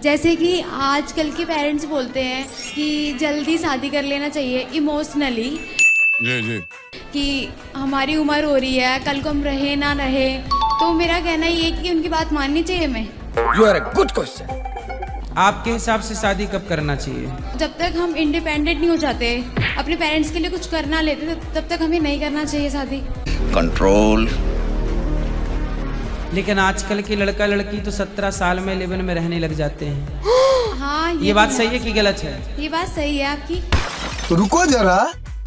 जैसे कि आजकल के पेरेंट्स बोलते हैं कि जल्दी शादी कर लेना चाहिए इमोशनली, जी जी कि हमारी उम्र हो रही है, कल को हम रहे ना रहे। तो मेरा कहना ये है कि उनकी बात माननी चाहिए हमें। You are a good question. आपके हिसाब से शादी कब करना चाहिए? जब तक हम इंडिपेंडेंट नहीं हो जाते, अपने पेरेंट्स के लिए कुछ करना लेते, तब तक हमें नहीं करना चाहिए शादी। कंट्रोल। लेकिन आजकल के लड़का लड़की तो 17 साल में लिव इन में रहने लग जाते हैं। हाँ, ये बात सही है कि गलत है? ये बात सही है आपकी। तो रुको जरा।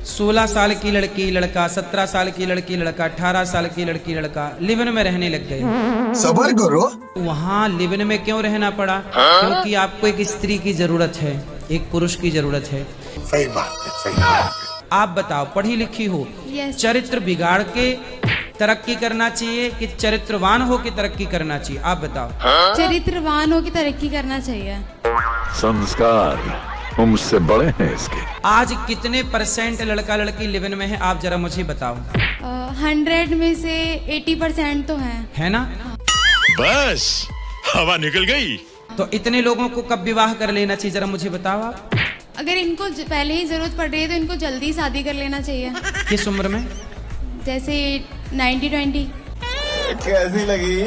16 साल की लड़की लड़का, 17 साल की लड़की लड़का, 18 साल की लड़की लड़का लिव इन में रहने लग गए। सबर करो। वहाँ लिव इन में क्यों रहना पड़ा? क्योंकि आपको एक स्त्री की जरूरत है, एक पुरुष की जरूरत है। सही बात है, सही बात है। आप बताओ, पढ़ी लिखी हो, Yes. चरित्र बिगाड़ के तरक्की करना चाहिए कि चरित्रवान हो के तरक्की करना चाहिए? आप बताओ। चरित्रवान हो की तरक्की करना चाहिए। संस्कार मुझसे बड़े हैं इसके। आज कितने % लड़का लड़की लिव इन में है, आप जरा मुझे बताओ। 100 में से 80% तो है ना? बस हवा निकल गई। तो इतने लोगों को कब विवाह कर लेना चाहिए, जरा मुझे बताओ आप। अगर इनको पहले ही जरूरत पड़ रही है तो इनको जल्दी शादी कर लेना चाहिए। किस उम्र में? जैसे 90-20। कैसी लगी?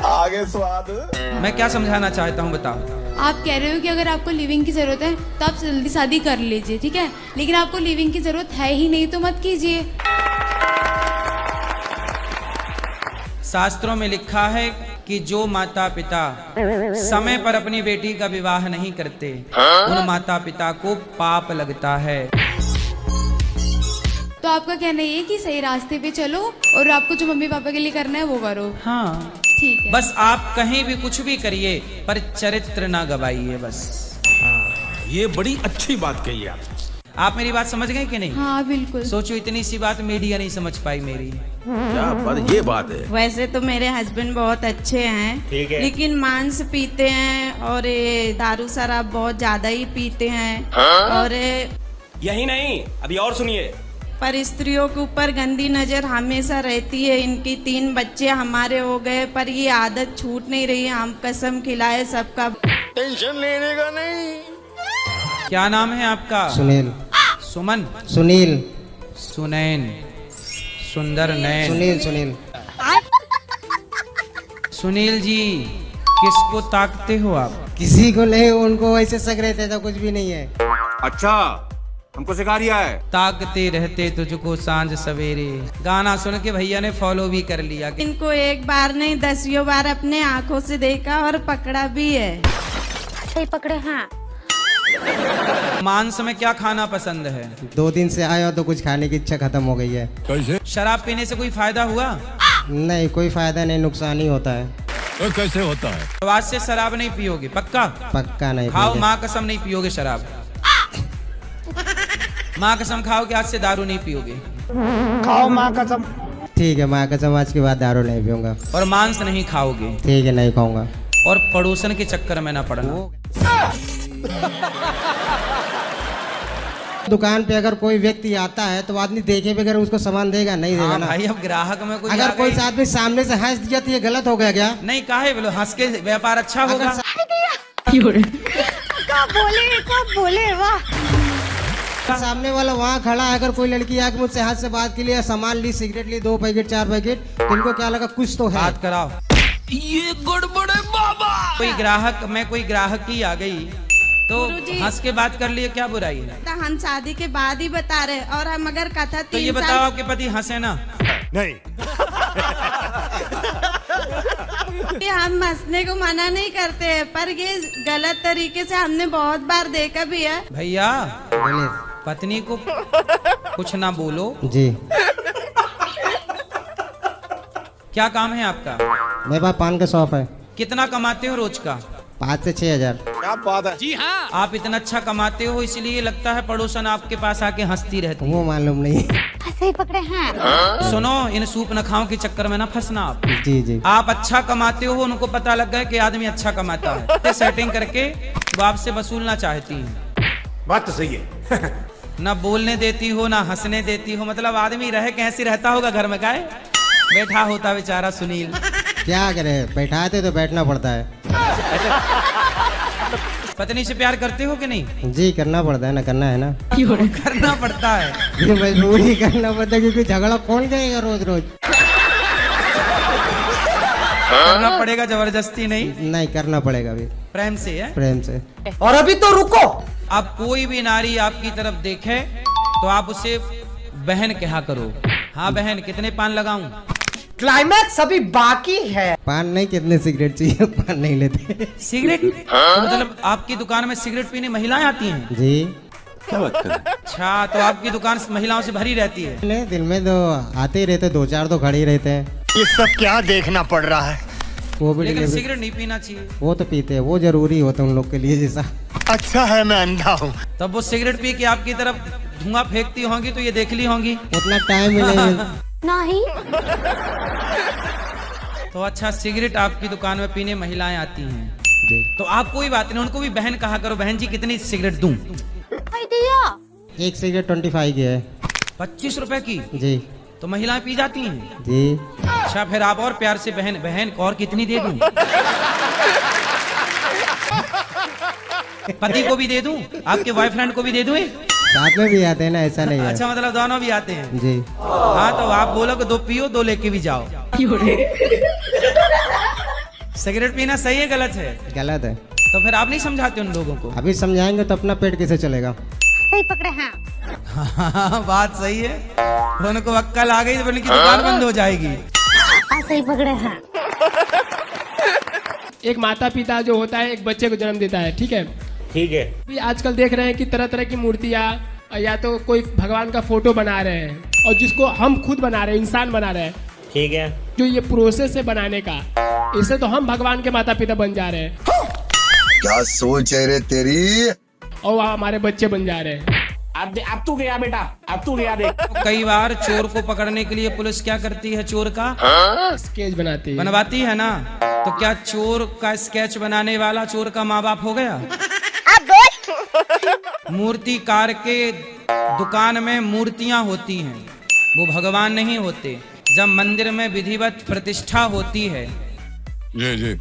आगे स्वाद। मैं क्या समझाना चाहता हूँ, बताओ। आप कह रहे हो कि अगर आपको लिविंग की जरूरत है तो आप जल्दी शादी कर लीजिए, ठीक है, लेकिन आपको लिविंग की जरूरत है ही नहीं तो मत कीजिए। शास्त्रों में लिखा है कि जो माता पिता समय पर अपनी बेटी का विवाह नहीं करते, उन माता पिता को पाप लगता है। तो आपका कहना ये है कि सही रास्ते पे चलो और आपको जो मम्मी पापा के लिए करना है वो करो। हाँ, ठीक है। बस आप कहीं भी कुछ भी करिए पर चरित्र ना गवाइए, बस। ये बड़ी अच्छी बात कही आप मेरी बात समझ गए कि नहीं? हाँ बिल्कुल। सोचो, इतनी सी बात मीडिया नहीं समझ पाई मेरी। क्या बात, ये बात है। वैसे तो मेरे हस्बैंड बहुत अच्छे हैं, लेकिन मांस पीते हैं और ये दारू शराब बहुत ज्यादा ही पीते हैं। और यही नहीं, अभी और सुनिए। पर स्त्रियों के ऊपर गंदी नजर हमेशा रहती है। इनकी 3 बच्चे हमारे हो गए पर ये आदत छूट नहीं रही। हम कसम खिलाए सबका। टेंशन लेने का नहीं। क्या नाम है आपका? सुनील। सुमन? सुनील। सुनैन? सुंदर नैन? सुनील। सुनील। सुनील जी, किसको ताकते हो आप? किसी को नहीं, उनको वैसे शक रहते तो कुछ भी नहीं है। अच्छा, हमको सिखा रिया है। ताकते रहते तुझको सांझ सवेरे, गाना सुन के भैया ने फॉलो भी कर लिया। इनको एक बार नहीं 10 बार अपने आंखों से देखा और पकड़ा भी है। सही पकड़े हैं। मांस में क्या खाना पसंद है? 2 दिन से आया तो कुछ खाने की इच्छा खत्म हो गई है। कैसे? शराब पीने से कोई फायदा हुआ? नहीं, कोई फायदा नहीं, नुकसान ही होता है। तो कैसे होता है? तो आज से शराब नहीं पियोगे? पक्का? पक्का नहीं खाओ, पिएंगे। माँ कसम नहीं पियोगे शराब। माँ कसम खाओ कि आज से दारू नहीं पियोगे। खाओ माँ कसम। ठीक है, माँ कसम, आज के बाद दारू नहीं पीऊंगा। और मांस नहीं खाओगे। ठीक है, नहीं खाऊंगा। और पड़ोसन के चक्कर में ना पड़ना। दुकान पे अगर कोई व्यक्ति आता है तो आदमी देखे बगैर उसको सामान देगा नहीं, देगा हाँ ना। भाई, अब ग्राहक में कोई अगर कोई आदमी सामने से हंस दिया तो ये गलत हो गया क्या? नहीं, काहे बोलो, हंस के व्यापार अच्छा होगा। बोले वाह। सामने वाला वहाँ खड़ा है, अगर कोई लड़की आके मुझसे हाथ से बात के लिए सामान ली, सिगरेट ली, 2 पैकेट 4 पैकेट, तो इनको क्या लगा कुछ तो है। बात कराओ। ये गड़बड़े बाबा। कोई ग्राहक की आ गई तो गुरुजी। हंस के बात कर लिए, क्या बुराई है? तो हम शादी के बाद ही बता रहे, और हम अगर कथा तो ये 3 बताओ, साल आपके पति हंसे ना? नहीं। हम हंसने को मना नहीं करते हैं, पर ये गलत तरीके से हमने बहुत बार देखा भी है। भैया, बोलिए। पत्नी को कुछ ना बोलो। जी। क्या काम है आपका? मेरे पास पान का शॉप है। कितना कमाते हो रोज का? 5 से 6 हजार। क्या बात है? जी हाँ। आप इतना अच्छा कमाते हो, इसलिए लगता है पड़ोसन आपके पास आके हंसती रहती है। वो मालूम नहीं। सही पकड़े हैं। सुनो, इन सूप नखाओं के चक्कर में ना फंसना आप। जी जी। आप अच्छा कमाते हो, उनको पता लग गया कि आदमी अच्छा कमाता है, तो सेटिंग करके वो आपसे वसूलना चाहती है। बात तो सही है। ना बोलने देती हो, ना हंसने देती हो। मतलब आदमी रह कैसे रहता होगा घर में? गाय बैठा होता बेचारा सुनील। क्या करें, बैठाते तो बैठना पड़ता है। पत्नी से प्यार करते हो कि नहीं? जी करना पड़ता है ना, करना है ना। करना पड़ता है। ये मजबूरी करना पड़ता है, क्योंकि झगड़ा कौन करेगा रोज रोज। करना पड़ेगा, जबरदस्ती नहीं। नहीं करना पड़ेगा अभी, प्रेम से है। प्रेम से। और अभी तो रुको। अब कोई भी नारी आपकी तरफ देखे तो आप उसे बहन कहा करो। हाँ बहन, कितने पान लगाऊं? क्लाइमैक्स अभी बाकी है। पान नहीं, कितने सिगरेट चाहिए? पान नहीं लेते। सिगरेट? तो मतलब आपकी दुकान में सिगरेट पीने महिलाएं आती हैं? जी। अच्छा, तो आपकी दुकान महिलाओं से भरी रहती है? नहीं, दिन में तो आते ही रहते, 2-4 तो खड़े ही रहते हैं। ये सब क्या देखना पड़ रहा है? वो भी लेकिन सिगरेट नहीं पीना चाहिए। वो तो पीते हैं, वो जरूरी होता है उन लोग के लिए जैसा। अच्छा है मैं अंधा हूँ। तब वो सिगरेट पी के आपकी तरफ धुआं फेंकती होंगी तो ये देख ली होंगी। उतना टाइम ही नहीं। नहीं। तो अच्छा, सिगरेट आपकी दुकान में पीने महिलाएं आती हैं, जी। तो आप कोई बात नहीं, उनको भी बहन कहा करो। बहन जी कितनी सिगरेट दूं? दिया। एक सिगरेट 25 की है। 25 रुपए की? जी। तो महिलाएं पी जाती हैं? जी। अच्छा, फिर आप और प्यार से बहन बहन और कितनी दे दूं? पति को भी दे दूं, आपके बॉयफ्रेंड को भी दे दूं? साथ में भी आते हैं ना, ऐसा नहीं है। अच्छा, मतलब दोनों भी आते हैं? जी। हाँ, तो आप बोलो कि 2 पियो, 2 लेके भी जाओ। सिगरेट पीना सही है गलत है? गलत है। तो फिर आप नहीं समझाते उन लोगों को? अभी समझाएंगे तो अपना पेट कैसे चलेगा। सही पकड़े हैं। हाँ, बात सही है। उनको अक्कल आ गई तो उनकी दुकान बंद हो जाएगी। सही पकड़े हैं। एक माता पिता जो होता है एक बच्चे को जन्म देता है, ठीक है? ठीक है। भी आजकल देख रहे हैं कि तरह तरह की मूर्तियाँ या तो कोई भगवान का फोटो बना रहे हैं, और जिसको हम खुद बना रहे हैं, इंसान बना रहे हैं। ठीक है। जो ये प्रोसेस है बनाने का, इससे तो हम भगवान के माता पिता बन जा रहे हैं। क्या सोच है रे तेरी? और वहाँ हमारे बच्चे बन जा रहे हैं। अब तू गया बेटा, अब तू गया देख। कई बार चोर को पकड़ने के लिए पुलिस क्या करती है? चोर का स्केच बनाती है, बनवाती है ना। तो क्या चोर का स्केच बनाने वाला चोर का माँ बाप हो गया? मूर्तिकार के दुकान में मूर्तियां होती हैं, वो भगवान नहीं होते। जब मंदिर में विधिवत प्रतिष्ठा होती है जी जी,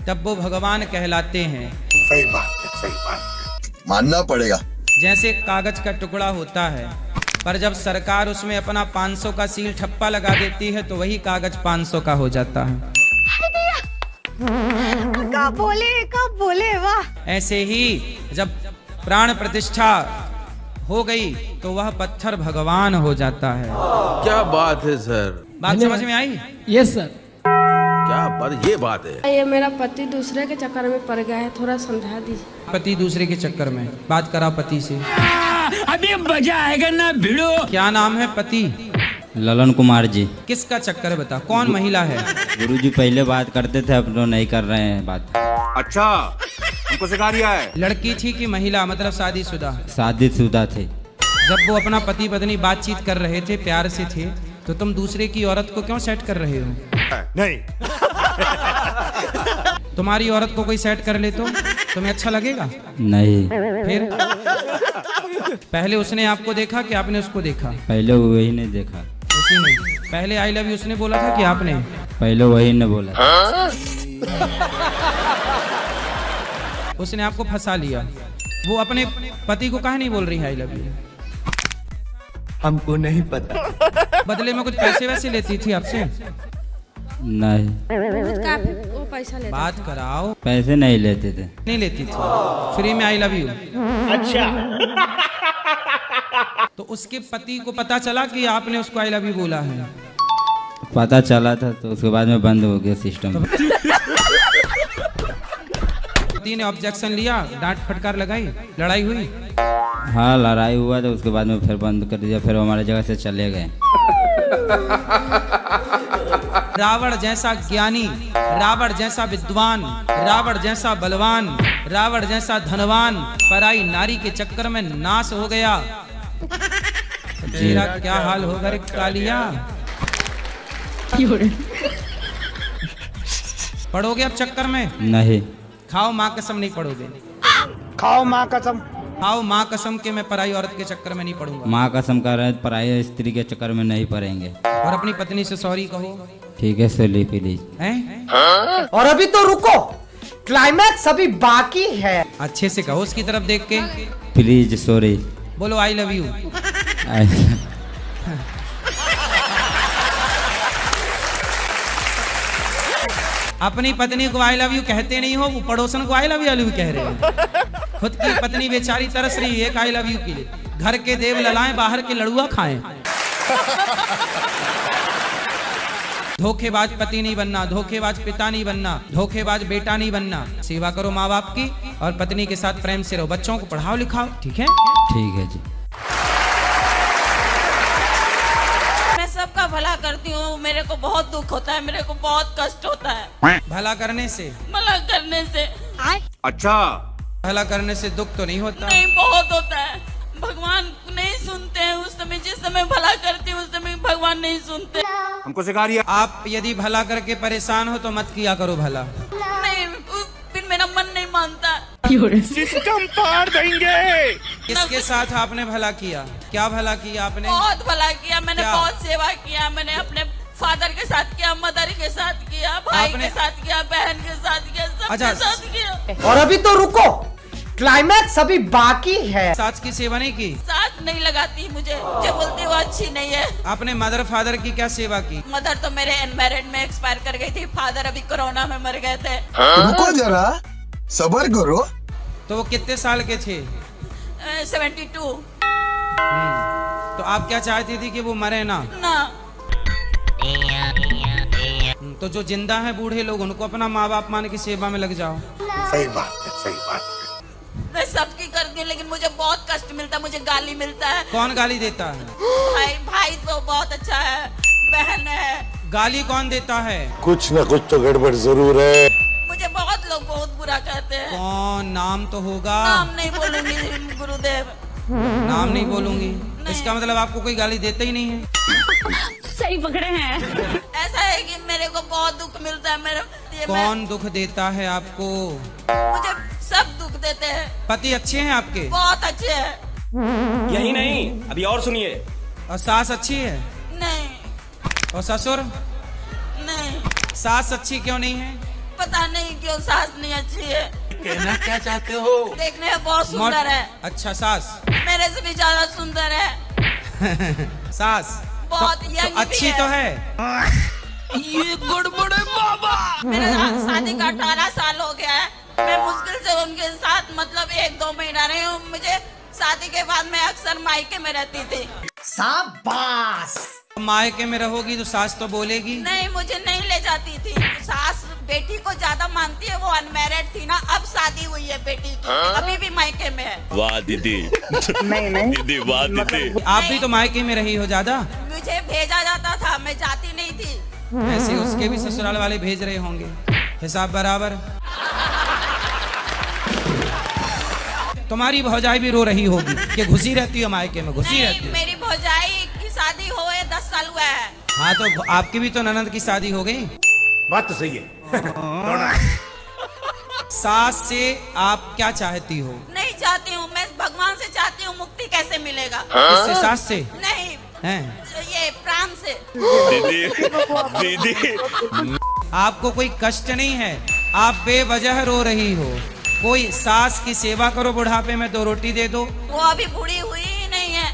तब वो भगवान कहलाते हैं। सही बात, मानना पड़ेगा। जैसे कागज का टुकड़ा होता है, पर जब सरकार उसमें अपना 500 का सील ठप्पा लगा देती है तो वही कागज 500 का हो जाता है। कब बोले वाह। ऐसे ही जब प्राण प्रतिष्ठा हो गई तो वह पत्थर भगवान हो जाता है। क्या बात है सर, बात समझ में आई? Yes sir. क्या बात, ये बात है। ये मेरा पति दूसरे के चक्कर में पड़ गया है, थोड़ा समझा दीजिए। पति दूसरे के चक्कर में? बात करा पति से। अभी मजा आएगा ना भिड़ो। क्या नाम है पति? ललन कुमार जी। किसका चक्कर है बता, कौन महिला है? गुरुजी पहले बात करते थे, अब तो नहीं कर रहे हैं बात। अच्छा, हमको सिखा रिया है। लड़की थी कि महिला, मतलब शादीशुदा? शादीशुदा थे। जब वो अपना पति पत्नी बातचीत कर रहे थे, प्यार से थे, तो तुम दूसरे की औरत को क्यों सेट कर रहे हो? नहीं। तुम्हारी औरत को कोई सेट कर ले तो तुम्हें अच्छा लगेगा? नहीं। फिर पहले उसने आपको देखा कि आपने उसको देखा? पहले वही ने देखा। उसी ने पहले आई लव यू उसने बोला था कि आपने? पहले वही ने बोला। उसने आपको फंसा लिया। वो अपने पति को काहे नहीं बोल रही आई लव यू? हमको नहीं पता। बदले में कुछ पैसे वैसे लेती थी आपसे? नहीं। वो पैसा लेता। बात कराओ। पैसे नहीं लेते थे। नहीं लेती थी, फ्री में आई लव यू। अच्छा। तो उसके पति को पता चला कि आपने उसको आई लव यू बोला है? पता चला था तो उसके बाद में बंद हो गया सिस्टम। पति ने ऑब्जेक्शन लिया, डांट फटकार लगाई, लड़ाई हुई? हाँ, लड़ाई हुआ तो उसके बाद में फिर बंद कर दिया, फिर हमारे जगह से चले गए। रावण जैसा ज्ञानी, रावण जैसा विद्वान, रावण जैसा बलवान, रावण जैसा धनवान पराई नारी के चक्कर में नाश हो गया। तेरा क्या हाल होगा रे कालिया? पढ़ोगे अब चक्कर में? नहीं। खाओ माँ कसम नहीं पढ़ोगे? खाओ माँ कसम। खाओ माँ कसम के मैं पराई औरत के चक्कर में नहीं पढ़ूंगा। माँ कसम कर रहे हैं, पराई स्त्री के चक्कर में नहीं पड़ेंगे। और अपनी पत्नी से सॉरी कहो। ठीक है सोली प्लीज। हैं? और अभी तो रुको, क्लाइमैक्स अभी बाकी है। अच्छे से कहो उसकी तरफ देख के। Please sorry. बोलो आई लव यू। अपनी पत्नी को आई लव यू कहते नहीं हो, वो पड़ोसन को आई लव यू कह रहे हो। खुद की पत्नी बेचारी तरस रही है आई लव यू के लिए। घर के देव ललाएं, बाहर के लड़ुआ खाएं। धोखेबाज पति नहीं बनना, धोखेबाज पिता नहीं बनना, धोखेबाज बेटा नहीं बनना। सेवा करो माँ बाप की और पत्नी के साथ प्रेम से रहो। बच्चों को पढ़ाओ लिखाओ, ठीक है? ठीक है जी। मैं सबका भला करती हूँ, मेरे को बहुत दुख होता है, मेरे को बहुत कष्ट होता है। भला करने से? भला करने से। अच्छा, भला करने से दुख तो नहीं होता? नहीं, बहुत होता है। भगवान नहीं सुनते हैं उस समय, जिस समय भला करती हूँ उस समय भगवान नहीं सुनते। हमको सिखा रही है। आप यदि भला करके परेशान हो तो मत किया करो भला। नहीं, फिर मेरा मन नहीं मानता। सिस्टम पार देंगे। किसके साथ आपने भला किया? क्या भला किया आपने? बहुत भला किया मैंने, क्या? बहुत सेवा किया मैंने। अपने फादर के साथ किया, मदर के साथ किया, भाई के साथ किया, बहन के साथ किया, सबके साथ किया। और अभी तो रुको, क्लाइमैक्स अभी बाकी है। सास की सेवा नहीं की? सास नहीं लगाती मुझे, जो बोलती वो अच्छी नहीं है। आपने मदर फादर की क्या सेवा की? मदर तो मेरे अनमैरिड में एक्सपायर कर गई थी, फादर अभी कोरोना में मर गए थे। रुको जरा, सबर करो। तो वो कितने साल के थे? 72। तो आप क्या चाहती थी कि वो मरे ना? तो जो जिंदा है बूढ़े लोग, उनको अपना माँ बाप मान की सेवा में लग जाओ। सही बात है, सही बात है। मैं सबकी करती हूँ, लेकिन मुझे बहुत कष्ट मिलता है, मुझे गाली मिलता है। कौन गाली देता है? भाई तो बहुत अच्छा है, बहन है। गाली कौन देता है? कुछ न कुछ तो गड़बड़ जरूर है। मुझे बहुत लोग बहुत बुरा कहते हैं। कौन? नाम तो होगा। नाम नहीं बोलूंगी गुरुदेव। नाम नहीं बोलूंगी? इसका मतलब आपको कोई गाली देता ही नहीं है। सही पकड़े हैं। ऐसा है कि मेरे को बहुत दुख मिलता है। मेरे कौन दुख देता है आपको? मुझे सब दुख देते हैं। पति अच्छे हैं आपके? बहुत अच्छे हैं। यही नहीं, अभी और सुनिए। और सास अच्छी है? नहीं। और ससुर? नहीं। सास अच्छी क्यों नहीं है? पता नहीं क्यों सास नहीं अच्छी है। कहना क्या चाहते हो? देखने में बहुत सुंदर है। अच्छा, सास मेरे से भी ज्यादा सुंदर है। सास बहुत तो यंग अच्छी तो है। ये गड़बड़ है बाबा। मेरे शादी का 18 साल हो गया है। मैं मुश्किल से उनके साथ मतलब 1-2 महीना रही हूँ। मुझे शादी के बाद मैं अक्सर मायके में रहती थी। शाबाश। मायके में रहोगी तो सास तो बोलेगी। नहीं, मुझे नहीं ले जाती थी। सास बेटी को ज्यादा मानती है, वो अनमैरिड थी ना, अब शादी हुई है बेटी की, अभी भी मायके में है। वाह दीदी। नहीं दीदी, वाह दीदी। आप भी तो मायके में रही हो ज्यादा। मुझे भेजा जाता था, मैं जाती नहीं थी। ऐसे उसके भी ससुराल वाले भेज रहे होंगे, हिसाब बराबर। तुम्हारी भौजाई भी रो रही होगी कि घुसी रहती है मायके में, घुसी रहती है। मेरी भौजाई की शादी हुए 10 साल हुआ है। हाँ, तो आपकी भी तो ननद की शादी हो गई। बात तो सही है। सास से आप क्या चाहती हो? नहीं चाहती हूँ, मैं भगवान से चाहती हूँ। मुक्ति कैसे मिलेगा? इससे, सास से? नहीं, हैं? ये प्राण से। दीदी दीदी, आपको कोई कष्ट नहीं है, आप बेवजह रो रही हो। कोई सास की सेवा करो, बुढ़ापे में 2 रोटी दे दो। वो अभी बूढ़ी हुई ही नहीं है।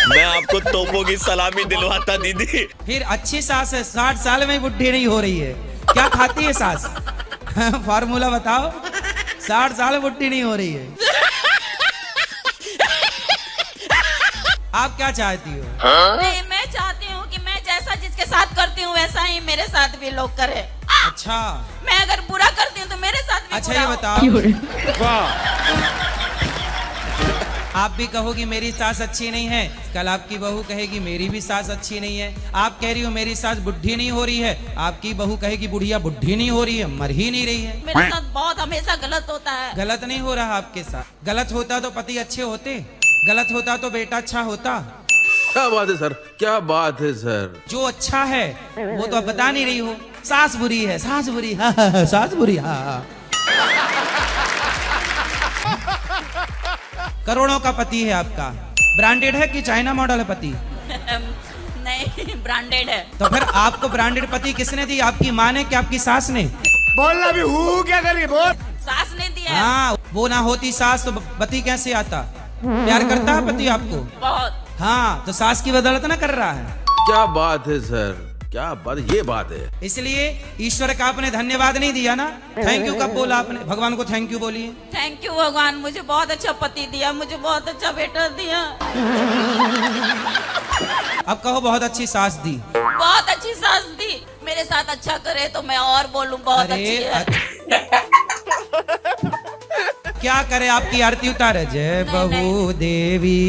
मैं आपको तोपों की सलामी दिलवाता दीदी। फिर अच्छी सास है, 60 साल में बुढ़ी नहीं हो रही है। क्या खाती है सास? फार्मूला बताओ। 60 साल बुढ़ी नहीं हो रही है। आप क्या चाहती हो? नहीं, मैं चाहती हूँ कि मैं जैसा जिसके साथ करती हूँ वैसा ही मेरे साथ भी लोग करें। अच्छा, मैं अगर बुरा करती हूँ तो मेरे साथ भी अच्छा बुरा ये हो। बताओ। आप भी कहोगी मेरी सास अच्छी नहीं है, कल आपकी बहू कहेगी मेरी भी सास अच्छी नहीं है। आप कह रही हो मेरी सास बुढ़ी नहीं हो रही है, आपकी बहू कहेगी बुढ़िया बुढ़ी नहीं हो रही है, मर ही नहीं रही है। मेरे साथ बहुत हमेशा गलत होता है। गलत नहीं हो रहा आपके साथ। गलत होता तो पति अच्छे होते, गलत होता तो बेटा अच्छा होता। क्या बात है सर, क्या बात है सर। जो अच्छा है वो तो आप बता नहीं रही हो। सास बुरी है, सास बुरी, हाँ, सास बुरी, हाँ। करोड़ों का पति है आपका, ब्रांडेड है कि चाइना मॉडल है पति? नहीं ब्रांडेड है। तो फिर आपको ब्रांडेड पति किसने दी? आपकी माँ ने कि आपकी सास ने? बोलना भी हूँ क्या करिए बोल। सास ने दिया है। हाँ, वो ना होती सास तो पति कैसे आता? प्यार करता है पति आपको? बहुत। हाँ, तो सास की बदौलत ना कर रहा है। क्या बात है सर, क्या बात, ये बात है। इसलिए ईश्वर का आपने धन्यवाद नहीं दिया ना? थैंक यू कब बोला आपने? भगवान को थैंक यू बोलिए। थैंक यू भगवान, मुझे बहुत अच्छा पति दिया, मुझे बहुत अच्छा बेटा दिया। अब कहो बहुत अच्छी सास दी। बहुत अच्छी सास दी, मेरे साथ अच्छा करे तो मैं और बोलूं बहुत अच्छी है। क्या करे? आपकी आरती उतारे। जय बहू देवी,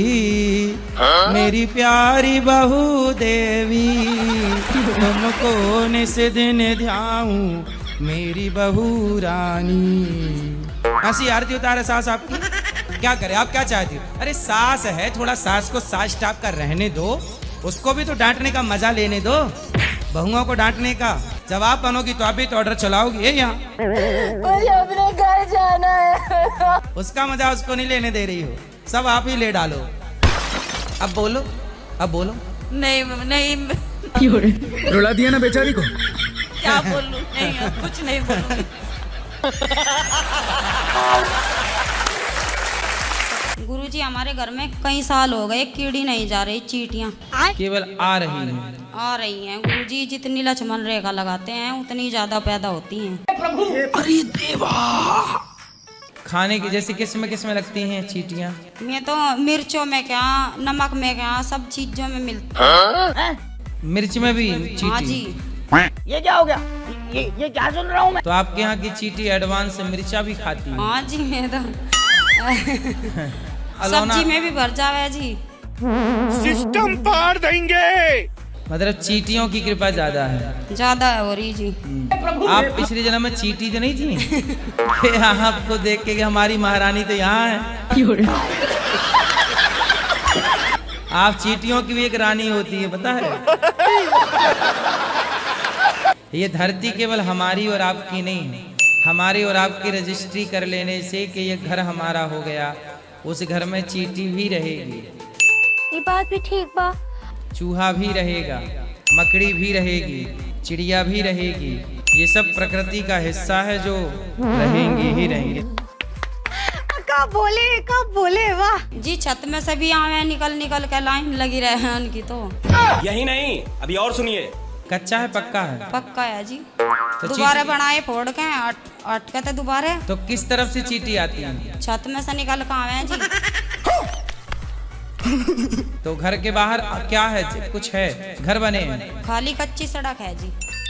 मेरी प्यारी बहू देवी, तुमको निस दिन ध्याऊं मेरी बहू रानी। ऐसी आरती उतारे सास आपकी। क्या करे? आप क्या चाहती हो? अरे सास है, थोड़ा सास को सास टाप कर रहने दो, उसको भी तो डांटने का मजा लेने दो। बहुओं को डांटने का जब आप बनोगी तो आप भी तो ऑर्डर चलाओगी। ये यहाँ मुझे अपने घर जाना है। उसका मजा उसको नहीं लेने दे रही हो, सब आप ही ले डालो। अब बोलो, अब बोलो। नहीं नहीं रुला दिया ना बेचारी को। क्या बोलूं? नहीं कुछ नहीं बोलूं। गुरुजी हमारे घर में कई साल हो गए कीड़ी नहीं जा रही, चींटियां केवल आ रही हैं। आ रही हैं गुरुजी, जितनी लक्ष्मण रेखा लगाते हैं उतनी ज्यादा पैदा होती हैं। अरे देवा! खाने की जैसी किस्म किस्म लगती हैं चींटियां? मैं तो मिर्चों में क्या, नमक में क्या, सब चीजों में मिलती। मिर्च में भी चींटी? हाँ जी। ये क्या हो गया? ये क्या सुन रहा हूँ मैं? तो आपके यहाँ की चींटी एडवांस मिर्चा भी खाती है? हाँ जी, मैं तो सब्जी में भी भर जावे जी। सिस्टम पार देंगे। मतलब चींटियों की कृपा ज्यादा है? ज्यादा हो रही जी। आप पिछले जन्म में चींटी तो नहीं थी? आपको देख के हमारी महारानी तो यहाँ है। आप चींटियों की भी एक रानी होती है, पता है? ये धरती केवल हमारी और आपकी नहीं, हमारी और आपकी रजिस्ट्री कर लेने से कि ये घर हमारा हो गया, उस घर में चींटी भी रहेगी। ये बात भी ठीक बा। चूहा भी रहेगा, मकड़ी भी रहेगी, चिड़िया भी रहेगी। ये सब प्रकृति का हिस्सा है जो रहेंगे ही रहेंगे। कब बोले वाह जी। छत में से भी आवे, निकल निकल के लाइन लगी रहे हैं उनकी। तो यही नहीं, अभी और सुनिए। कच्चा है पक्का है? पक्का है जी। तो दोबारा बनाए फोड़ के अटके थे दोबारा। तो किस तरफ से चींटी आती है? छत में से निकल के आवे हैं जी। तो घर के बाहर क्या है? कुछ है? घर बने हैं? खाली कच्ची सड़क है जी।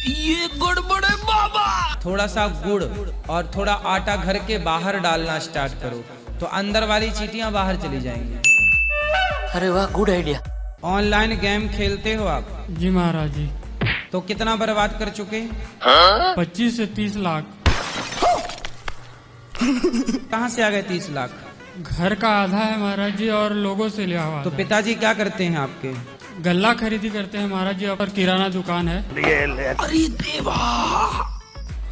ये गड़बड़ है बाबा। थोड़ा सा गुड़ और थोड़ा आटा घर के बाहर डालना स्टार्ट करो तो अंदर वाली चींटियां बाहर चली जाएंगी। अरे वाह, गुड आइडिया। ऑनलाइन गेम खेलते हो आप? जी महाराज जी। तो कितना बर्बाद कर चुके? 25 से 30 लाख। कहाँ से आ गए 30 लाख? घर का आधा है महाराज जी और लोगों से लिया हुआ। तो पिताजी क्या करते हैं आपके? गल्ला खरीदी करते हैं महाराज जी, और किराना दुकान है। अरे देवा!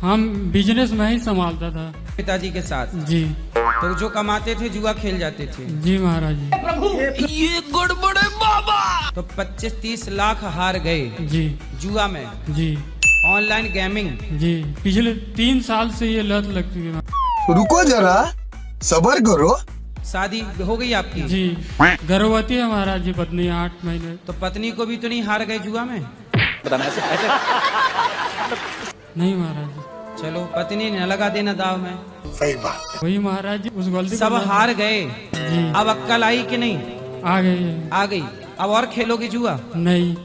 हम बिजनेस में ही संभालता था पिताजी के साथ जी। तो जो कमाते थे जुआ खेल जाते थे? जी महाराज जी। ये गड़बड़ है बाबा। तो 25-30 लाख हार गए जी जुआ में? जी। Online gaming? जी, पिछले 3 साल से ये लत लग चुकी है। रुको जरा, सबर करो। शादी हो गई आपकी? जी। गर्भवती है महाराज जी पत्नी, 8 महीने। तो पत्नी को भी तो नहीं हार गए जुआ में? नहीं महाराज जी। चलो पत्नी न लगा देना दाव में। सही बात है। वही महाराज जी, उस गलती सब हार गए। जी। अब अक्कल आई कि नहीं? आ गई है। आ गई। अब और खेलोगे जुआ? नहीं।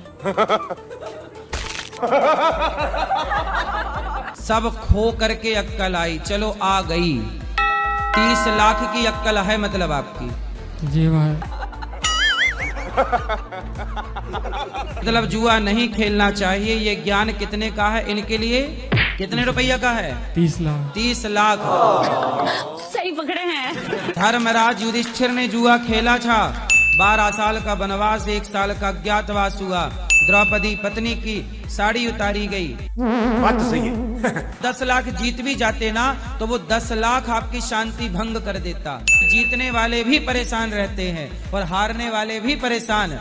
सब खो करके अक्कल आई, चलो आ गई। 30 लाख की अक्कल है मतलब आपकी? जी महाराज। मतलब जुआ नहीं खेलना चाहिए। ये ज्ञान कितने का है इनके लिए? कितने रुपया का है? 30 लाख। 30 लाख। सही पकड़े हैं। धर्मराज युधिष्ठिर ने जुआ खेला था। 12 साल का वनवास, 1 साल का अज्ञातवास हुआ। द्रौपदी पत्नी की साड़ी उतारी गई। बात तो सही है। 10 लाख जीत भी जाते ना तो वो 10 लाख आपकी शांति भंग कर देता। जीतने वाले भी परेशान रहते हैं और हारने वाले भी परेशान।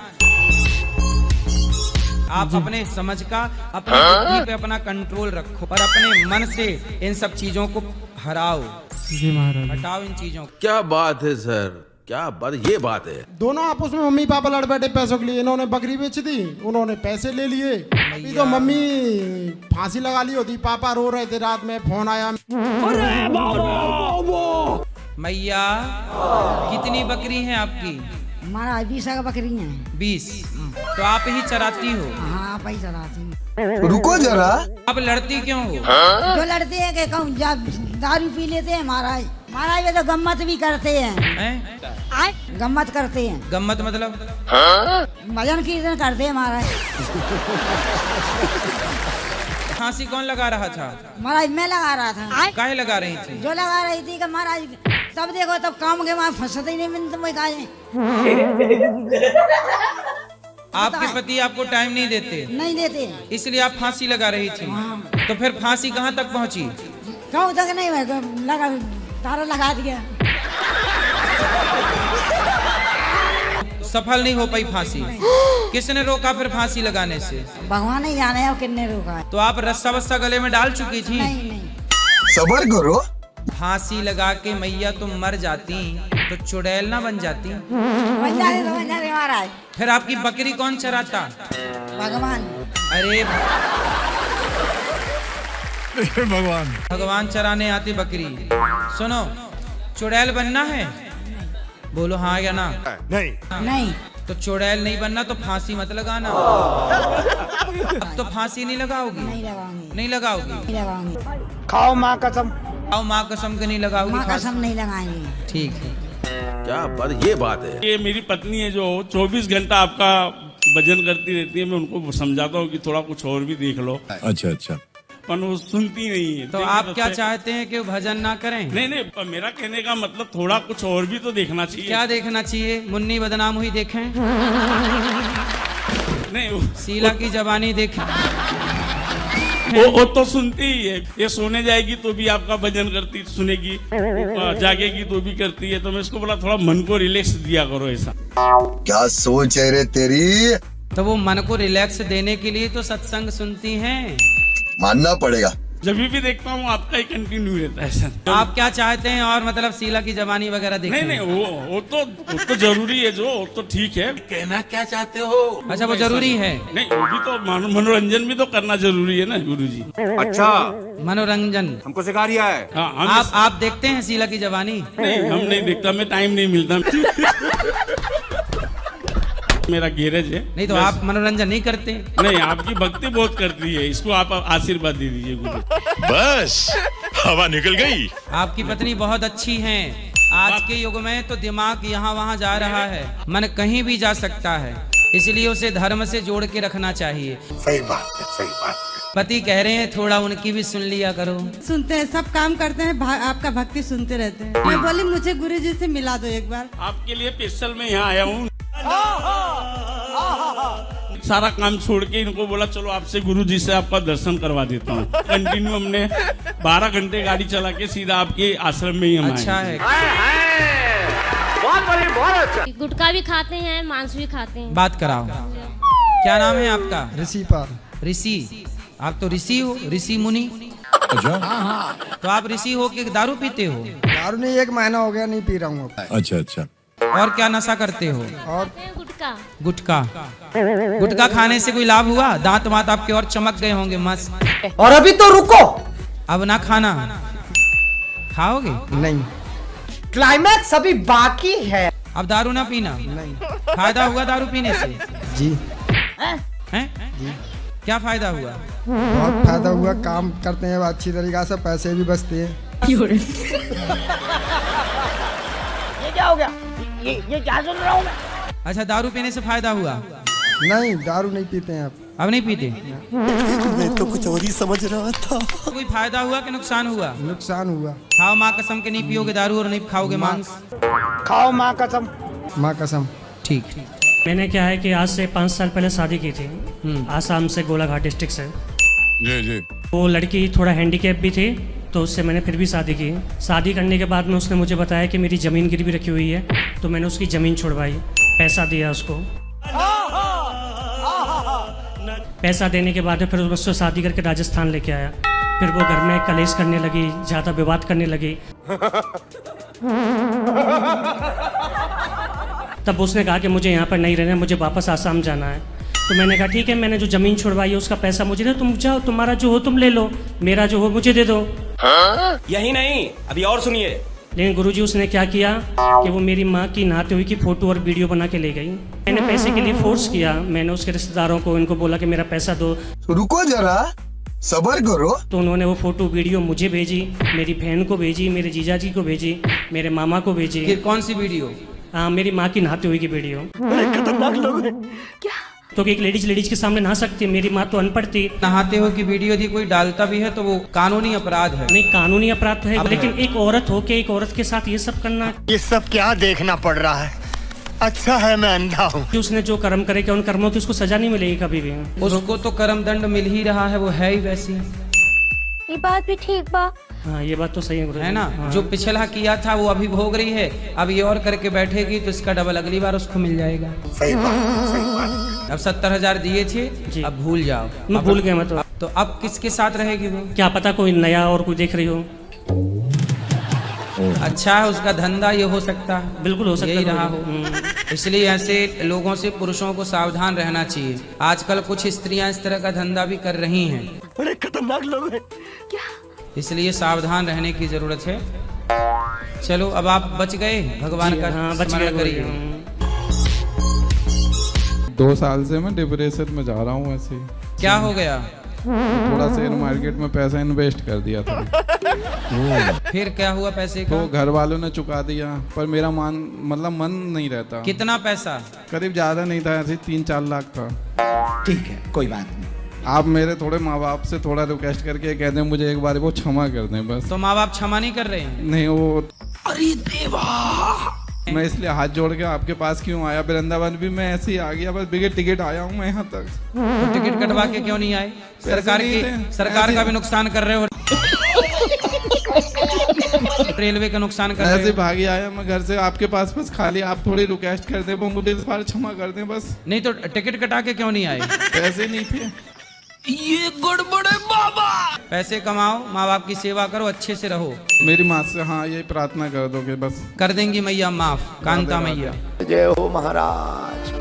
आप अपने समझ का, अपनी बुद्धि पे अपना कंट्रोल रखो और अपने मन से इन सब चीजों को हराओ। जी महाराज। हटाओ इन चीजों को। क्या बात है सर, क्या बात, ये बात है। दोनों आपस में मम्मी पापा लड़ बैठे पैसों के लिए। इन्होंने बकरी बेच दी, उन्होंने पैसे ले लिए। अभी तो मम्मी फांसी लगा ली होती, पापा रो रहे थे, रात में फोन आया। मैया कितनी बकरी है आपकी? हमारा 20 बकरी है। 20? तो आप ही चराती हो? हाँ, आप ही चलाती। रुको जरा, आप लड़ती क्यों हो? जो लड़ते हैं कि कहूँ जब दारू पी लेते हैं महाराज, महाराज वे तो गम्मत भी करते हैं। गम्मत करते हैं। गम्मत मतलब? भजन कीर्तन करते हैं महाराज। फांसी कौन लगा रहा था? महाराज मैं लगा रहा था। काहे लगा रही थी? जो लगा रही थी कि महाराज तब देखो तब काम के वहाँ फंसते ही नहीं मिलते मैं कहा आपके पति आपको टाइम नहीं देते? नहीं देते, इसलिए आप फांसी लगा रही थी। तो फिर फांसी कहाँ तक पहुँची? कहूँ तक नहीं लगा, तारा लगा दिया। सफल नहीं हो पाई फांसी। किसने रोका फिर फांसी लगाने से? भगवान ही जाने अब कितने रोका है। तो आप रस्सा वस्सा गले में डाल चुकी थी? नहीं। सबर करो। फांसी लगा के मैया तुम मर जाती तो चुड़ैल ना बन जाती? बन जाते महाराज। फिर आपकी बकरी कौन चराता? भगवान। अरे भगवान। भगवान चराने आती बकरी। सुनो, चुड़ैल बनना है? बोलो हाँ या ना? नहीं। तो चुड़ैल नहीं बनना तो फांसी मत लगाना। अब तो फांसी नहीं लगाओगी? नहीं लगाओगी। खाओ माँ कसम। खाओ माँ कसम के नहीं लगाओगी? माँ कसम नहीं लगाएंगे। ठीक है। क्या बात, ये बात है। ये मेरी पत्नी है जो 24 घंटा आपका भजन करती रहती है। मैं उनको समझाता हूँ कि थोड़ा कुछ और भी देख लो। अच्छा। पर वो सुनती नहीं है। तो आप क्या चाहते हैं कि वो भजन ना करें? नहीं, पर मेरा कहने का मतलब थोड़ा कुछ और भी तो देखना चाहिए। क्या देखना चाहिए? मुन्नी बदनाम हुई देखें? नहीं, शीला की जवानी देखें? वो तो सुनती ही है। ये सोने जाएगी तो भी आपका भजन करती सुनेगी, जागेगी तो भी करती है। तो मैं इसको बोला थोड़ा मन को रिलैक्स दिया करो। ऐसा क्या सोच है रे तेरी? तो वो मन को रिलैक्स देने के लिए तो सत्संग सुनती हैं। मानना पड़ेगा। जब भी देखता हूँ आपका ही कंटिन्यू रहता है सर। आप क्या चाहते हैं? और मतलब शीला की जवानी वगैरह देखें? नहीं, वो तो जरूरी है। जो तो ठीक है। कहना क्या चाहते हो? अच्छा, वो जरूरी है? नहीं, वो भी तो मनोरंजन भी तो करना जरूरी है ना गुरुजी। अच्छा, मनोरंजन हमको सिखा रिया है। हाँ, आप देखते हैं शीला की जवानी? नहीं, हम नहीं देखता। मैं टाइम नहीं मिलता। मेरा गैरेज है। नहीं तो आप मनोरंजन नहीं करते? नहीं, आपकी भक्ति बहुत करती है। इसको आप आशीर्वाद दे दीजिए गुरु। बस हवा निकल गई। आपकी पत्नी बहुत अच्छी हैं। आज के युग में तो दिमाग यहाँ वहाँ जा रहा है, मन कहीं भी जा सकता है। इसलिए उसे धर्म से जोड़ के रखना चाहिए। सही बात है, सही बात है। पति कह रहे हैं थोड़ा उनकी भी सुन लिया करो। सुनते हैं, सब काम करते हैं, आपका भक्ति सुनते रहते हैं। मैं बोली मुझे गुरुजी से मिला दो एक बार। आपके लिए स्पेशल मैं यहाँ आया हूँ। सारा काम छोड़ के इनको बोला चलो आपसे गुरुजी से आपका दर्शन करवा देता हूँ। कंटिन्यू हमने 12 घंटे गाड़ी चला के सीधा आपके आश्रम में ही हम अच्छा है। बहुत अच्छा। गुटखा भी खाते हैं, मांस भी खाते हैं। बात कराओ। क्या नाम है आपका? ऋषि। आप तो ऋषि हो, ऋषि मुनि। अच्छा। तो आप ऋषि हो के दारू पीते हो? दारू नहीं, 1 महीना हो गया नहीं पी रहा हूँ। अच्छा। और क्या नशा करते हो? और गुटखा खाने से कोई लाभ हुआ? दांत वात आपके और चमक गए होंगे मस्त। और अभी तो रुको, अब ना खाना। खाओगे? नहीं। क्लाइमैक्स अभी बाकी है। अब दारू ना पीना? नहीं। फायदा हुआ दारू पीने से? जी। हैं? क्या फायदा हुआ? बहुत फायदा हुआ। काम करते हैं अच्छी तरीका से, पैसे भी बचते हैं। ये क्या हो गया? ये क्या सुन रहा हूँ मैं? अच्छा, दारू पीने से फायदा हुआ? नहीं, दारू नहीं पीते हैं अब नहीं पीते? मैं तो कुछ और ही समझ रहा था। कोई फायदा हुआ कि नुकसान हुआ? नुकसान हुआ। खाओ माँ कसम के नहीं पियोगे दारू और नहीं खाओगे मांस? खाओ माँ कसम। माँ कसम। ठीक। मैंने क्या है कि आज से 5 साल पहले शादी की थी, आसाम से, गोलाघाट डिस्ट्रिक्ट से। जी। वो लड़की थोड़ा हैंडीकैप भी थी, तो उससे मैंने फिर भी शादी की। शादी करने के बाद में उसने मुझे बताया कि मेरी ज़मीन गिरवी रखी हुई है, तो मैंने उसकी ज़मीन छुड़वाई, पैसा दिया उसको। पैसा देने के बाद फिर उससे शादी करके राजस्थान लेके आया। फिर वो घर में कलेश करने लगी, ज़्यादा विवाद करने लगी। तब उसने कहा कि मुझे यहाँ पर नहीं रहना है, मुझे वापस आसाम जाना है। तो मैंने कहा ठीक है, मैंने जो ज़मीन छुड़वाई है उसका पैसा मुझे दे, तुम जाओ, तुम्हारा जो हो तुम ले लो, मेरा जो हो मुझे दे दो। यही नहीं, अभी और सुनिए। लेकिन गुरुजी उसने क्या किया कि वो मेरी माँ की नहाते हुए की फ़ोटो और वीडियो बना के ले गई। मैंने पैसे के लिए फोर्स किया, मैंने उसके रिश्तेदारों को इनको बोला कि मेरा पैसा दो। रुको जरा, सबर करो। तो उन्होंने वो फोटो वीडियो मुझे भेजी, मेरी बहन को भेजी, मेरे जीजा जी को भेजी, मेरे मामा को भेजी। फिर कौन सी वीडियो? हाँ, मेरी माँ की नहाते हुए की वीडियो। खतरनाक लोग हैं क्या? तो एक लेडीज के सामने नहा सकती है, मेरी माँ तो अनपढ़ थी। नहाते हुए की वीडियो यदि कोई डालता भी है तो वो कानूनी अपराध है। नहीं, कानूनी अपराध तो है, लेकिन एक औरत हो के एक औरत के साथ ये सब करना, ये सब क्या देखना पड़ रहा है? अच्छा है मैं अंधा हूँ। कि उसने जो कर्म करे कि उन कर्मों की उसको सजा नहीं मिलेगी कभी भी। उसको तो कर्म दंड मिल ही रहा है, वो है ही वैसी। ये बात भी ठीक बा। हाँ, ये बात तो सही है ना। हाँ। जो पिछला किया था वो अभी भोग रही है, अब ये और करके बैठेगी तो इसका डबल अगली बार उसको मिल जाएगा। सही बात। अब 70,000 दिए थे, अब भूल जाओ। मैं भूल गया मैं तो अब किसके साथ रहेगी वो? क्या पता कोई नया और कोई देख रही हो। अच्छा है, उसका धंधा ये हो सकता है। बिल्कुल हो सकता यही है। रहा हो। इसलिए ऐसे लोगों से पुरुषों को सावधान रहना चाहिए। आजकल कुछ स्त्रियां इस तरह का धंधा भी कर रही हैं। बड़े खतरनाक लोग हैं क्या? इसलिए सावधान रहने की जरूरत है। चलो अब आप बच गए, भगवान का स्मरण करिए। 2 साल से मैं डिप्रेशन में जा रहा हूँ। ऐसे क्या हो गया? थोड़ा शेयर मार्केट में पैसा इन्वेस्ट कर दिया था। फिर क्या हुआ पैसे का? तो घर वालों ने चुका दिया, पर मेरा मन नहीं रहता। कितना पैसा? करीब ज्यादा नहीं था, ऐसे 3-4 लाख था। ठीक है, कोई बात नहीं। आप मेरे थोड़े माँ बाप से थोड़ा रिक्वेस्ट करके कह दें मुझे एक बार वो क्षमा कर दें बस। तो माँ बाप क्षमा नहीं कर रहे हैं? नहीं वो, अरे देवा, मैं इसलिए हाथ जोड़ के आपके पास क्यों आया। वृंदावन भी मैं ऐसे ही आ गया, बस बिगड़ टिकट आया हूँ मैं यहाँ तक। तो टिकट कटवा के क्यों नहीं आए? सरकार का भी नुकसान कर रहे हो, रेलवे का नुकसान कर रहे हो। ऐसे भागी आया मैं घर से आपके पास, बस खाली आप थोड़ी रिक्वेस्ट कर दे, वो मुझे इस बार क्षमा कर दें बस। नहीं तो टिकट कटा के क्यों नहीं आए? पैसे नहीं थे। ये गड़बड़ है बाबा। पैसे कमाओ, माँ बाप की सेवा करो, अच्छे से रहो। मेरी माँ से हाँ यही प्रार्थना कर दोगे बस। कर देंगी मैया माफ, कांता मैया। जय हो महाराज।